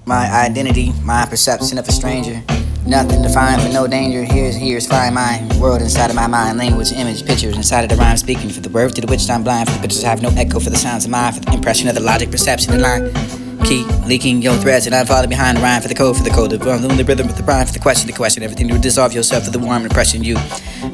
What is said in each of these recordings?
My identity, my perception of a stranger. Nothing defined for no danger. Here's fine mind. World inside of my mind. Language, image, pictures inside of the rhyme. Speaking for the word to the which I'm blind. For the pictures have no echo for the sounds of mine. For the impression of the logic, perception, and line. Keep leaking your threads and I'm falling behind the rhyme. For the code, the rhythm of the rhyme. For the question, everything to dissolve yourself for the warm impression you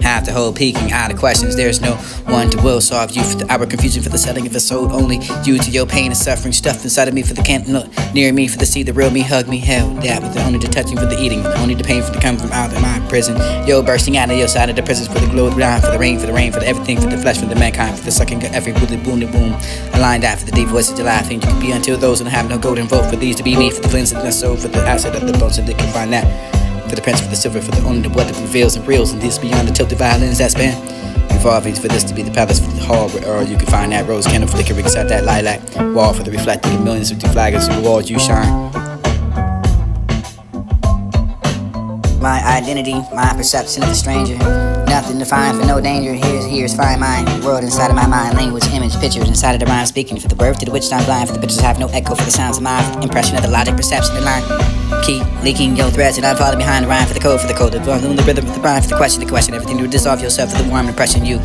have to hold peeking out of questions. There's no one to will solve you for the hour confusion for the setting of the soul. Only you to your pain and suffering stuffed inside of me for the can't look near me for the see the real me hug me hell that with the only the touching for the eating only the pain for the come from out of my prison. Yo bursting out of your side of the prisons for the glow down for the rain for the everything for the flesh for the mankind for the sucking of every woodly boom to boom. Aligned out for the deep voice of your life and you can be until those who have no golden vote for these to be me for the cleansing of the soul for the acid of the bones and they can find that. For the prince, for the silver, for the only the what that reveals and reels, and this beyond the tilted violins that span. Evolving for this to be the palace for the hall where you can find that rose candle flickering inside that lilac wall for the reflecting of millions of deflaggers and walls you shine. My identity, my perception of a stranger. Nothing defined for no danger. Here's fine mind. World inside of my mind. Language, image, pictures inside of the rhyme. Speaking for the word to the which I'm blind. For the pictures have no echo for the sounds of mine. For the impression of the logic, perception, and line. Keep leaking your threads and I'm falling behind the rhyme. For the code, the rhythm of the rhyme. For the question, everything to dissolve yourself for the warm impression you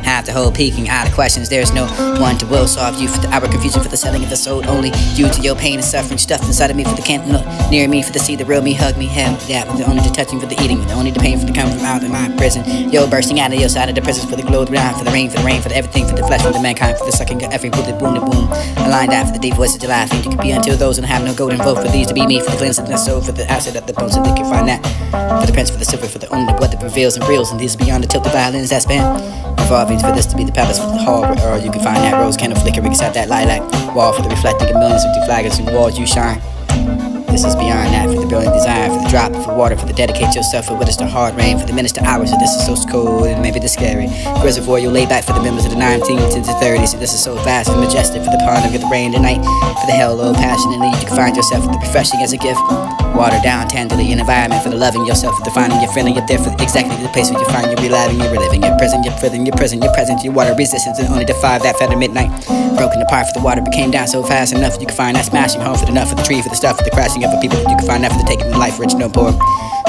have to hold peeking out of questions. There's no one to will solve you for the hour confusion for the selling of the soul. Only you to your pain and suffering stuffed inside of me for the can't look near me for the see the real me hug me hell that with the only the touching for the eating with the only the pain for the come from out of my prison. Yo bursting out of your side of the prisons for the glow down for the rain for the everything for the flesh for the mankind for the sucking of every wooded boom to boom. Aligned out for the deep voice of your life and you can be until those and have no golden vote for these to be me for the cleansing of the soul for the acid of the bones and they can find that. For the prince, for the silver, for the only what that reveals and reels and these beyond the tilted violins that span. Evolving for this to be the palace for the hall where you can find that rose candle flickering inside that lilac wall for the reflecting of millions of deflaggers and walls you shine. This is beyond that for the brilliant desire, for the drop of water, for the dedicate yourself for what is the hard rain, for the minutes to hours, and this is so cold and maybe the scary reservoir you'll lay back for the members of the 19th to the 30s, and this is so vast and majestic for the pond of the rain tonight, for the hell low passionately you can find yourself for the refreshing as a gift, water down tenderly an environment for the loving yourself, for the finding your feeling you're there for exactly the place where you find you're reliving, you're reliving, your prison, your prison, your prison, your present, your water resistance, and only defy that fed at midnight, broken apart for the water became down so fast enough you can find that smashing home for the nut, for the tree, for the stuff, for the crashing of the people that you can find that for the taking of life rich no poor,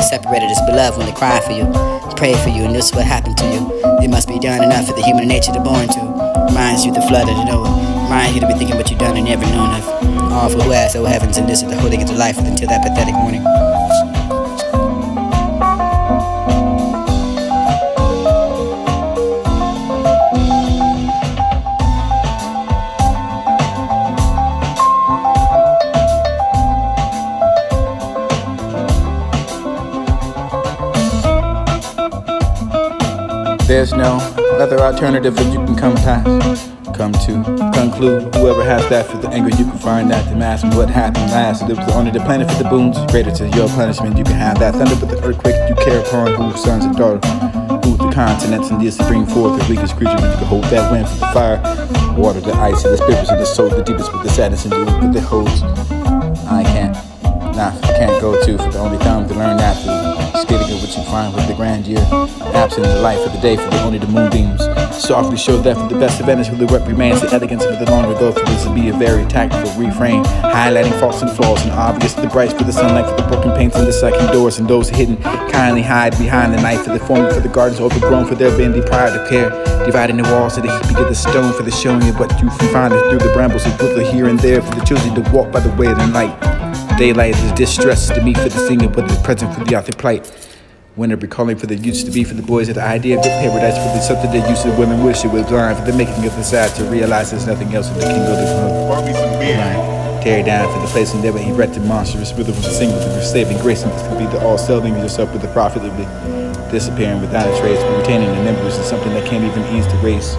separated as beloved when they cry for you, pray for you, and this is what happened to you. It must be done enough for the human nature to born to. Reminds you the flood of the Noah. Reminds you to be thinking what you've done and never known of. All for who has, oh heavens, and this is the holding of the life until that pathetic morning. There's no other alternative that you can come to conclude. Whoever has that for the anger, you can find that the mask of what happened last. It was only the planet for the boons, greater to your punishment. You can have that thunder with the earthquake you care upon, whose sons and daughters, who the continents and this to bring forth the weakest creature. You can hold that wind for the fire, water, the ice, and the spirits of the soul, the deepest with the sadness and you with the holds. I can't go to for the only time to learn that through. Skating of what you find with the grandeur, absent in the light for the day, for the only the moonbeams. Softly show that for the best advantage for the what remains, the elegance of the long ago. For this to be a very tactful refrain, highlighting faults and flaws and obvious the brights for the sunlight, for the broken paints and the second doors, and those hidden kindly hide behind the night, for the forming for the gardens overgrown, for their being deprived of care, dividing the walls of the heaping of the stone, for the showing of what you find through the brambles of wither here and there, for the children to walk by the way of the night. Daylight is distress to me for the singer, but the present for the author plight. Winter recalling for the used to be for the boys of the idea of the paradise, for the something they used to women wish it was blind, for the making of the sad to realize there's nothing else in the kingdom of the tear down for the place and there where he erected monstrous rhythm of the single to the saving grace, and this could be the all selling yourself with the profitably disappearing without a trace, but retaining the memories of something that can't even ease the race.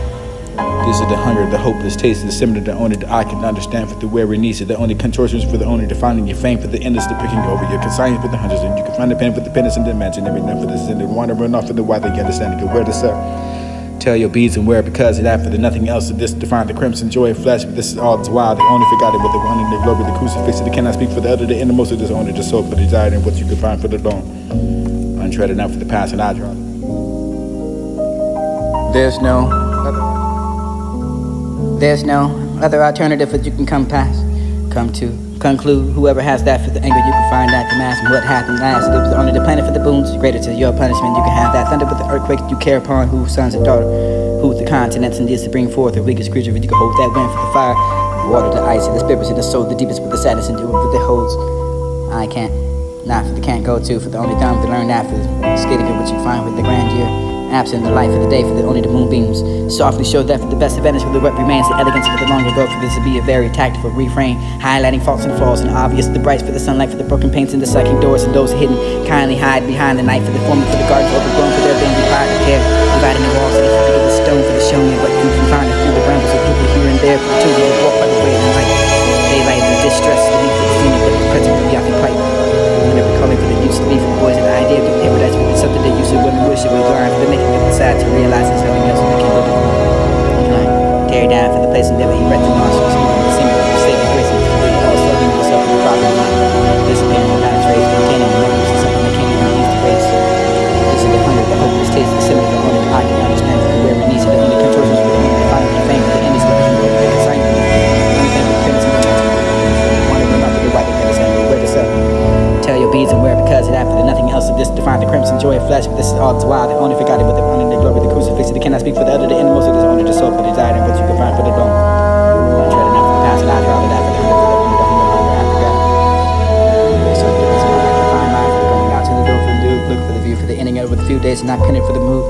This is the hunger, the hopeless taste, the similar, the only that I can understand for the weary needs, the only contortions for the only defining your fame, for the endless, the picking over your consignment for the hundreds, and you can find the pen for the penance and the imaginary, none for the sin, the wonder run off for the why they understand, you can wear this up. Tell your beads and wear because of that, for the nothing else of this define the crimson joy of flesh, but this is all that's wild, they only forgot it with the one in the glory, the crucifix, they cannot speak for the other, the innermost of this only the soul, for the desire and what you can find for the long, untreaded out for the past and I draw. There's no other alternative that you can come come to conclude. Whoever has that for the anger, you can find that. The mask and what happened last. It was only the planet for the boons. Greater to your punishment, you can have that. Thunder with the earthquake you care upon. Whose sons and daughter, who the continents and this to bring forth the weakest creature. You can hold that wind for the fire, water, the ice, and the spirits in the soul, the deepest with the sadness and do what it holds. I can't, not for the can't go to, for the only dumb to learn that, for the skating of what you find with the grandeur. Absent the light for the day, for the only the moonbeams. Softly show that for the best advantage, for the what remains, the elegance for the long ago, for this to be a very tactful refrain, highlighting faults and flaws and obvious, the brights for the sunlight, for the broken paints and the sucking doors and those hidden, kindly hide behind the night, for the forming, for the gardens overgrown, for their being required to care, dividing the walls, and for the stone, for the showing what you can find through the brambles of people here and there, for the children who walk by the way of the night, daylight, the distress, the need for the scenic, but the present of the occupied. Whenever calling for the used to be for the boys and the idea of the paradise would be something they used to women wish it would learn for the making of the sad to realize there's something else in the kingdom. Tear down for the place and never erect the monstrous movement, the single of saving grace and the all serving yourself in the prophet. Disappearing without a trace, containing the memories of something that can't even use to race. This is the hunger, the hopeless taste, the symbol, the only I can understand for the where it needs it, the only contortions with the only final fame, the endless living with the consignment. Only thing with penance and repentance. One of them up to the white and the where to sell. Tell your beads and wear because it after the nothing else of this define the crimson joy of flesh. But this is all the while, the only forgotten with the honor and the glory, the crucifix. They cannot speak for the other, the innermost of this only the soul, for the desire and what you can find for the bone. I tread enough for the past and I draw the die for the hunger after God. There's something that's mine, I can find mine for the going out to the door for the dude, look for the view for the ending over the few days and not pinning for the mood.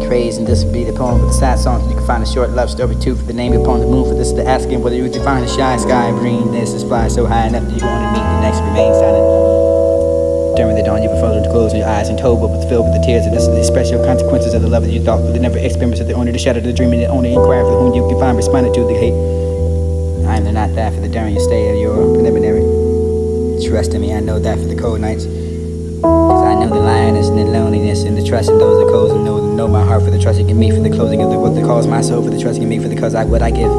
Craze and this will be the poem for the sad songs. You can find a short love story too for the name upon the moon. For this is the asking whether you define the shy sky green. This is fly so high enough that you want to meet the next remain silent. During the dawn, you were frozen to close your eyes and told what was filled with the tears. And this is the special consequences of the love that you thought, but they never experienced the only the shadow, the dream, and the only inquire for whom you can find responded to the hate. I am not that for the during your stay of your preliminary. Trust in me, I know that for the cold nights. Cause I know the lioness and the loneliness and the trust in those that close and know my heart for the trusting in me, for the closing of the what that calls my soul, for the trusting in me, for the cause what I give.